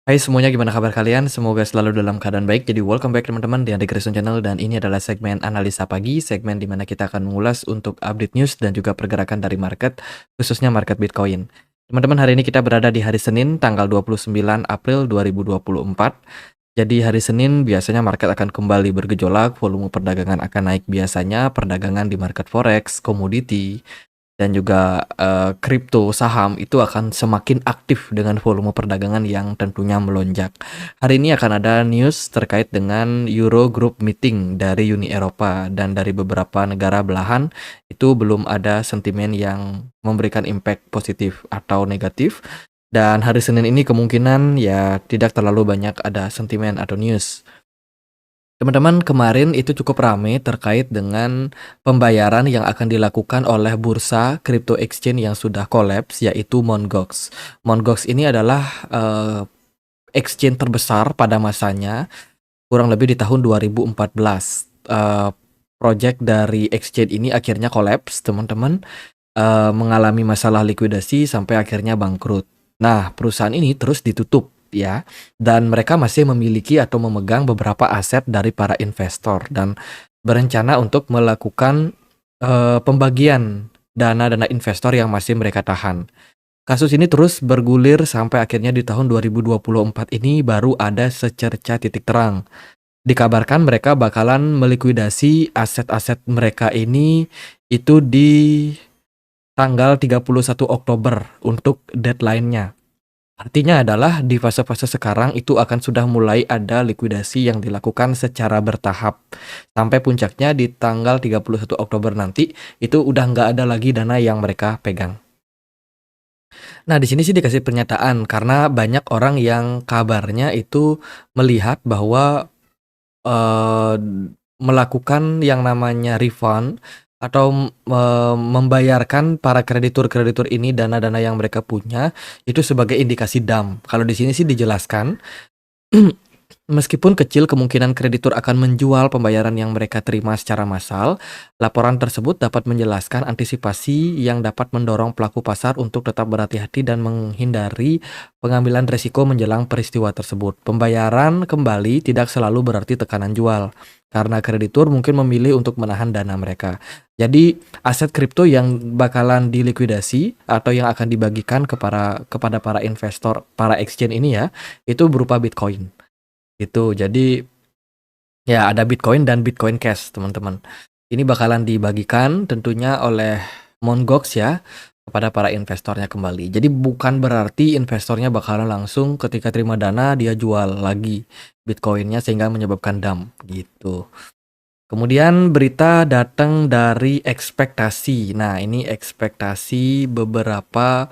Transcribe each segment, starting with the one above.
Hai semuanya, gimana kabar kalian? Semoga selalu dalam keadaan baik. Jadi welcome back teman-teman di Andi Kristen Channel, dan ini adalah segmen analisa pagi, segmen di mana kita akan mengulas untuk update news dan juga pergerakan dari market, khususnya market Bitcoin. Teman-teman, hari ini kita berada di hari Senin tanggal 29 April 2024. Jadi hari Senin biasanya market akan kembali bergejolak, volume perdagangan akan naik biasanya, perdagangan di market forex, komoditi, dan juga kripto, saham itu akan semakin aktif dengan volume perdagangan yang tentunya melonjak. Hari ini akan ada news terkait dengan Euro Group meeting dari Uni Eropa, dan dari beberapa negara belahan itu belum ada sentimen yang memberikan impact positif atau negatif. Dan hari Senin ini kemungkinan ya tidak terlalu banyak ada sentimen atau news. Teman-teman, kemarin itu cukup ramai terkait dengan pembayaran yang akan dilakukan oleh bursa crypto exchange yang sudah collapse, yaitu Mt. Gox. Mt. Gox ini adalah exchange terbesar pada masanya, kurang lebih di tahun 2014. Project dari exchange ini akhirnya collapse, teman-teman, mengalami masalah likuidasi sampai akhirnya bangkrut. Nah, perusahaan ini terus ditutup ya, dan mereka masih memiliki atau memegang beberapa aset dari para investor dan berencana untuk melakukan pembagian dana-dana investor yang masih mereka tahan. Kasus ini terus bergulir sampai akhirnya di tahun 2024 ini baru ada secerca titik terang. Dikabarkan mereka bakalan melikuidasi aset-aset mereka ini itu di tanggal 31 Oktober untuk deadline-nya. Artinya adalah di fase-fase sekarang itu akan sudah mulai ada likuidasi yang dilakukan secara bertahap. Sampai puncaknya di tanggal 31 Oktober nanti, itu udah nggak ada lagi dana yang mereka pegang. Nah, di sini sih dikasih pernyataan karena banyak orang yang kabarnya itu melihat bahwa eh, melakukan yang namanya refund atau membayarkan para kreditur-kreditur ini dana-dana yang mereka punya itu sebagai indikasi dump. Kalau di sini sih dijelaskan meskipun kecil kemungkinan kreditur akan menjual pembayaran yang mereka terima secara massal, laporan tersebut dapat menjelaskan antisipasi yang dapat mendorong pelaku pasar untuk tetap berhati-hati dan menghindari pengambilan risiko menjelang peristiwa tersebut. Pembayaran kembali tidak selalu berarti tekanan jual, karena kreditur mungkin memilih untuk menahan dana mereka. Jadi aset kripto yang bakalan dilikuidasi atau yang akan dibagikan kepada para investor, para exchange ini ya, itu berupa Bitcoin. Gitu. Jadi ya ada Bitcoin dan Bitcoin Cash, teman-teman. Ini bakalan dibagikan tentunya oleh Mt. Gox ya kepada para investornya kembali. Jadi bukan berarti investornya bakalan langsung ketika terima dana dia jual lagi Bitcoinnya sehingga menyebabkan dump gitu. Kemudian berita datang dari ekspektasi. Nah, ini ekspektasi beberapa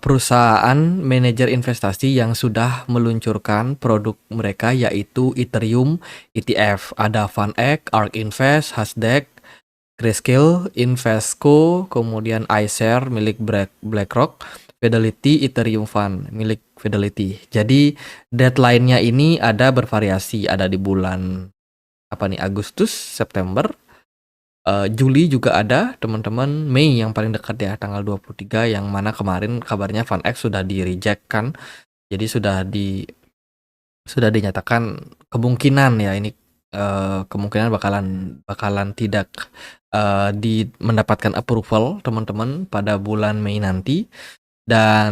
perusahaan manajer investasi yang sudah meluncurkan produk mereka, yaitu Ethereum ETF. Ada FunEgg, ARK Invest, Hasdaq, Grayscale, Invesco, kemudian iShare milik BlackRock, Fidelity Ethereum Fund milik Fidelity. Jadi deadline-nya ini ada bervariasi, ada di bulan apa nih, Agustus, September, Juli juga ada, teman-teman. Mei yang paling dekat ya, tanggal 23, yang mana kemarin kabarnya FunEgg sudah di-reject kan. Jadi sudah dinyatakan kemungkinan ya ini kemungkinan bakalan tidak mendapatkan approval, teman-teman, pada bulan Mei nanti. Dan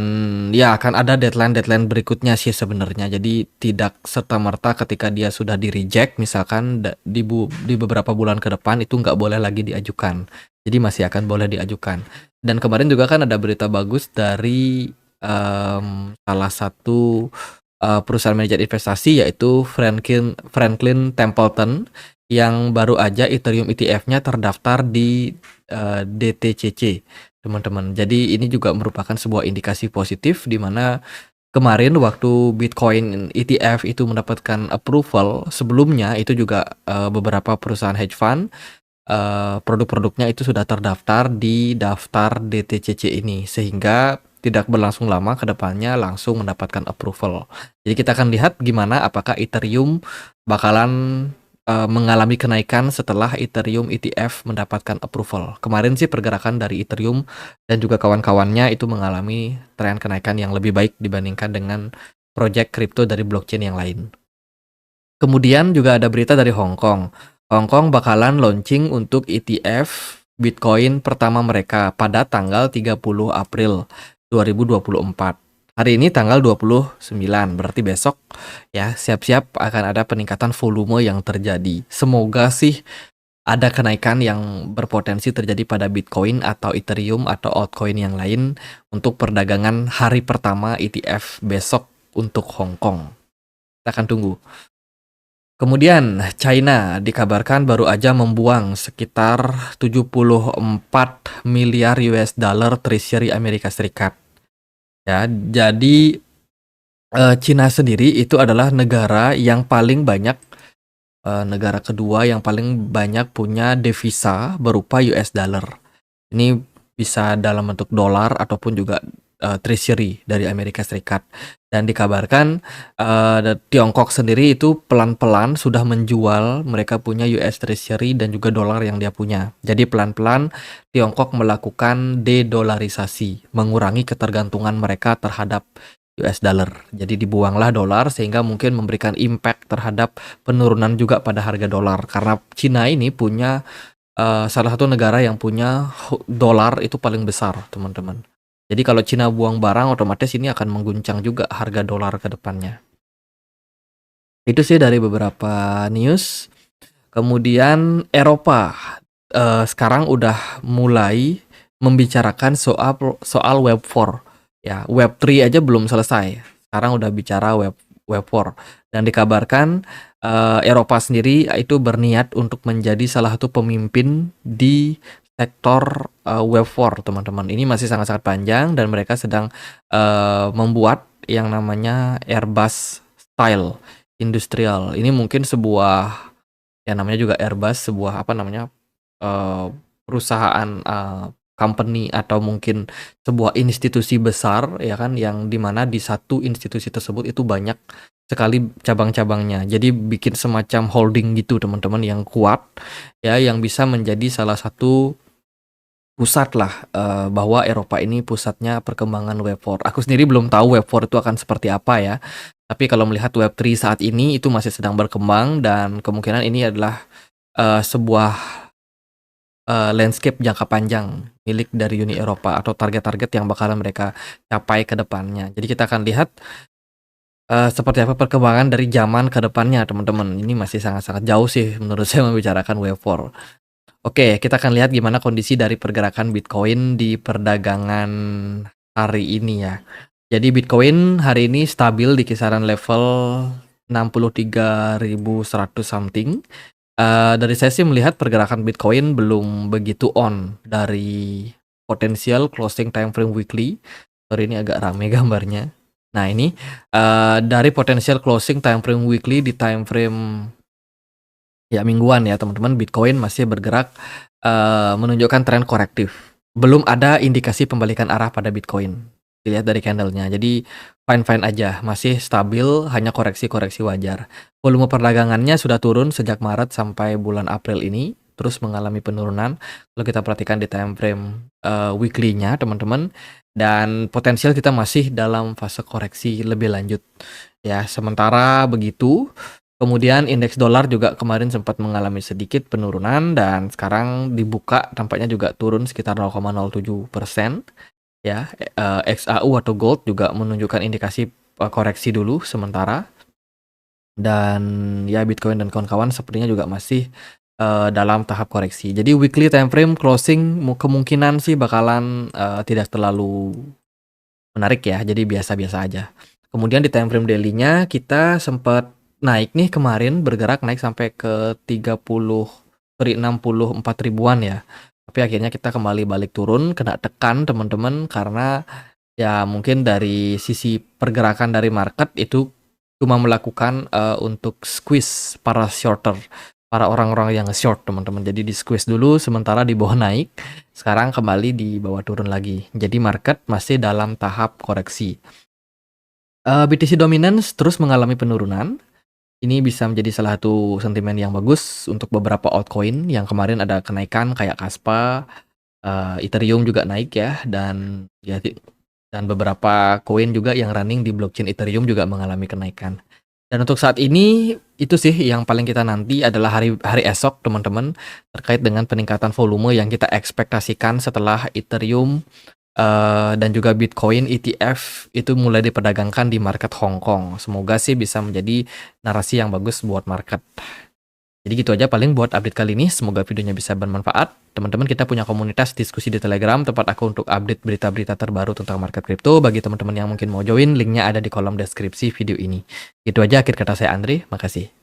ya akan ada deadline berikutnya sih sebenarnya. Jadi tidak serta-merta ketika dia sudah di-reject misalkan di beberapa bulan ke depan itu nggak boleh lagi diajukan. Jadi masih akan boleh diajukan. Dan kemarin juga kan ada berita bagus dari salah satu perusahaan manajer investasi, yaitu Franklin Templeton, yang baru aja Ethereum ETF-nya terdaftar di DTCC, teman-teman. Jadi ini juga merupakan sebuah indikasi positif di mana kemarin waktu Bitcoin ETF itu mendapatkan approval, sebelumnya itu juga beberapa perusahaan hedge fund produk-produknya itu sudah terdaftar di daftar DTCC ini, sehingga tidak berlangsung lama ke depannya langsung mendapatkan approval. Jadi kita akan lihat gimana apakah Ethereum bakalan mengalami kenaikan setelah Ethereum ETF mendapatkan approval. Kemarin sih pergerakan dari Ethereum dan juga kawan-kawannya itu mengalami tren kenaikan yang lebih baik dibandingkan dengan project kripto dari blockchain yang lain. Kemudian juga ada berita dari Hong Kong. Hong Kong bakalan launching untuk ETF Bitcoin pertama mereka pada tanggal 30 April 2024. Hari ini tanggal 29, berarti besok ya, siap-siap akan ada peningkatan volume yang terjadi. Semoga sih ada kenaikan yang berpotensi terjadi pada Bitcoin atau Ethereum atau altcoin yang lain untuk perdagangan hari pertama ETF besok untuk Hong Kong. Kita akan tunggu. Kemudian China dikabarkan baru aja membuang sekitar 74 miliar US dollar treasury Amerika Serikat. Ya, jadi China sendiri itu adalah negara yang paling banyak negara kedua yang paling banyak punya devisa berupa US dollar. Ini bisa dalam bentuk dolar ataupun juga treasury dari Amerika Serikat. Dan dikabarkan Tiongkok sendiri itu pelan-pelan sudah menjual mereka punya US Treasury dan juga dolar yang dia punya. Jadi pelan-pelan Tiongkok melakukan dedolarisasi, mengurangi ketergantungan mereka terhadap US dollar. Jadi dibuanglah dolar sehingga mungkin memberikan impact terhadap penurunan juga pada harga dolar. Karena Cina ini punya salah satu negara yang punya dolar itu paling besar, teman-teman. Jadi kalau Cina buang barang, otomatis ini akan mengguncang juga harga dolar ke depannya. Itu sih dari beberapa news. Kemudian Eropa sekarang udah mulai membicarakan soal Web4. Ya, Web3 aja belum selesai. Sekarang udah bicara Web4. Dan dikabarkan Eropa sendiri itu berniat untuk menjadi salah satu pemimpin di sektor Web4, teman-teman. Ini masih sangat-sangat panjang dan mereka sedang membuat yang namanya Airbus Style Industrial. Ini mungkin sebuah, ya namanya juga Airbus, sebuah apa namanya perusahaan company atau mungkin sebuah institusi besar ya kan, yang dimana di satu institusi tersebut itu banyak sekali cabang-cabangnya. Jadi bikin semacam holding gitu, teman-teman, yang kuat ya, yang bisa menjadi salah satu pusat lah bahwa Eropa ini pusatnya perkembangan Web4. Aku sendiri belum tahu Web4 itu akan seperti apa ya. Tapi kalau melihat Web3 saat ini itu masih sedang berkembang dan kemungkinan ini adalah sebuah landscape jangka panjang milik dari Uni Eropa atau target-target yang bakalan mereka capai ke depannya. Jadi kita akan lihat seperti apa perkembangan dari zaman ke depannya, teman-teman. Ini masih sangat-sangat jauh sih menurut saya membicarakan Web4. Oke, kita akan lihat gimana kondisi dari pergerakan Bitcoin di perdagangan hari ini ya. Jadi Bitcoin hari ini stabil di kisaran level 63.100 something. Dari saya sih melihat pergerakan Bitcoin belum begitu on dari potensial closing time frame weekly. Sorry, ini agak rame gambarnya. Nah ini dari potensial closing time frame weekly di time frame ya mingguan ya, teman-teman, Bitcoin masih bergerak menunjukkan tren korektif. Belum ada indikasi pembalikan arah pada Bitcoin. Dilihat dari candlenya. Jadi fine-fine aja, masih stabil, hanya koreksi-koreksi wajar. Volume perdagangannya sudah turun sejak Maret sampai bulan April ini, terus mengalami penurunan. Kalau kita perhatikan di time frame weekly-nya, teman-teman, dan potensial kita masih dalam fase koreksi lebih lanjut. Ya, sementara begitu. Kemudian indeks dolar juga kemarin sempat mengalami sedikit penurunan dan sekarang dibuka tampaknya juga turun sekitar 0,07%. Ya, XAU atau gold juga menunjukkan indikasi koreksi dulu sementara. Dan ya Bitcoin dan kawan-kawan sepertinya juga masih dalam tahap koreksi. Jadi weekly time frame closing kemungkinan sih bakalan tidak terlalu menarik ya. Jadi biasa-biasa aja. Kemudian di time frame daily-nya kita sempat naik nih kemarin, bergerak naik sampai ke 64 ribuan ya. Tapi akhirnya kita kembali balik turun, kena tekan teman-teman, karena ya mungkin dari sisi pergerakan dari market itu cuma melakukan untuk squeeze para shorter, para orang-orang yang short, teman-teman. Jadi di squeeze dulu sementara di bawah naik, sekarang kembali di bawah turun lagi. Jadi market masih dalam tahap koreksi. BTC Dominance terus mengalami penurunan. Ini bisa menjadi salah satu sentimen yang bagus untuk beberapa altcoin yang kemarin ada kenaikan kayak Kaspa, Ethereum juga naik ya, dan ya Dan beberapa koin juga yang running di blockchain Ethereum juga mengalami kenaikan. Dan untuk saat ini, itu sih yang paling kita nanti adalah hari hari esok, teman-teman, terkait dengan peningkatan volume yang kita ekspektasikan setelah Ethereum, dan juga Bitcoin ETF itu mulai diperdagangkan di market Hong Kong. Semoga sih bisa menjadi narasi yang bagus buat market. Jadi gitu aja paling buat update kali ini, semoga videonya bisa bermanfaat. Teman-teman, kita punya komunitas diskusi di Telegram, tempat aku untuk update berita-berita terbaru tentang market crypto. Bagi teman-teman yang mungkin mau join, linknya ada di kolom deskripsi video ini. Itu aja akhir kata saya Andre, makasih.